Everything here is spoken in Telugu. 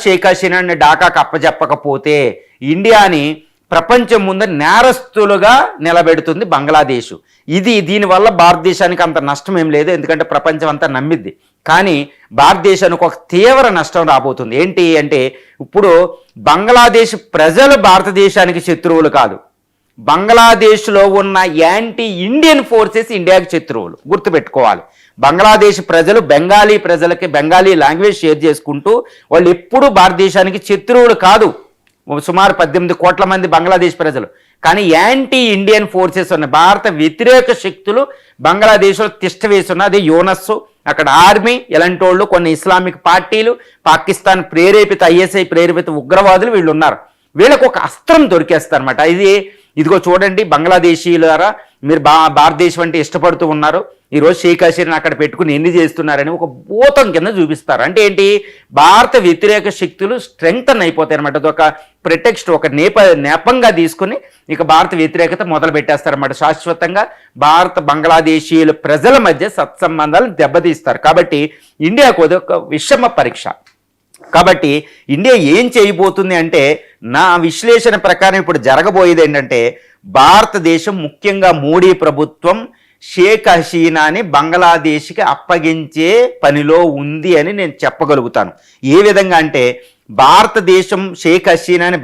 షేక్ హసీనాని ఢాకాకు అప్పజెప్పకపోతే ఇండియాని ప్రపంచం ముందు నేరస్తులుగా నిలబెడుతుంది బంగ్లాదేశ్. దీనివల్ల భారతదేశానికి అంత నష్టం ఏం లేదు, ఎందుకంటే ప్రపంచం అంతా నమ్మిద్ది. కానీ భారతదేశానికి ఒక తీవ్ర నష్టం రాబోతుంది. ఏంటి అంటే ఇప్పుడు బంగ్లాదేశ్ ప్రజలు భారతదేశానికి శత్రువులు కాదు, బంగ్లాదేశ్లో ఉన్న యాంటీ ఇండియన్ ఫోర్సెస్ ఇండియాకి శత్రువులు. గుర్తుపెట్టుకోవాలి, బంగ్లాదేశ్ ప్రజలు బెంగాలీ ప్రజలకి బెంగాలీ లాంగ్వేజ్ షేర్ చేసుకుంటూ వాళ్ళు ఎప్పుడూ భారతదేశానికి శత్రువులు కాదు. సుమారు 18 కోట్ల మంది బంగ్లాదేశ్ ప్రజలు. కానీ యాంటీ ఇండియన్ ఫోర్సెస్ ఉన్నాయి, భారత వ్యతిరేక శక్తులు బంగ్లాదేశ్లో తిష్ట వేస్తున్న. అది యూనస్, అక్కడ ఆర్మీ, ఇలాంటి వాళ్ళు, కొన్ని ఇస్లామిక్ పార్టీలు, పాకిస్తాన్ ప్రేరేపిత ఐఎస్ఐ ప్రేరేపిత ఉగ్రవాదులు వీళ్ళు ఉన్నారు. వీళ్ళకు ఒక అస్త్రం దొరికేస్తారనమాట. ఇదిగో చూడండి బంగ్లాదేశీయులారా, మీరు భారతదేశం అంటే ఇష్టపడుతూ ఉన్నారు, ఈరోజు షేక్ హసీనాని అక్కడ పెట్టుకుని ఎన్ని చేస్తున్నారని ఒక భూతం కింద చూపిస్తారు. అంటే ఏంటి, భారత వ్యతిరేక శక్తులు స్ట్రెంగ్తన్ అయిపోతాయి అనమాట. అది ఒక ప్రిటెక్స్ట్, ఒక నేపంగా తీసుకుని ఇక భారత వ్యతిరేకత మొదలు పెట్టేస్తారన్నమాట. శాశ్వతంగా భారత బంగ్లాదేశీయుల ప్రజల మధ్య సత్సంబంధాలు దెబ్బతీస్తారు. కాబట్టి ఇండియాకు అది ఒక విషమ పరీక్ష. కాబట్టి ఇండియా ఏం చేయబోతుంది అంటే, నా విశ్లేషణ ప్రకారం ఇప్పుడు జరగబోయేది ఏంటంటే, భారతదేశం ముఖ్యంగా మోడీ ప్రభుత్వం షేక్ హసీనాని బంగ్లాదేశ్కి అప్పగించే పనిలో ఉంది అని నేను చెప్పగలుగుతాను. ఏ విధంగా అంటే, భారతదేశం షేక్ హసీనాని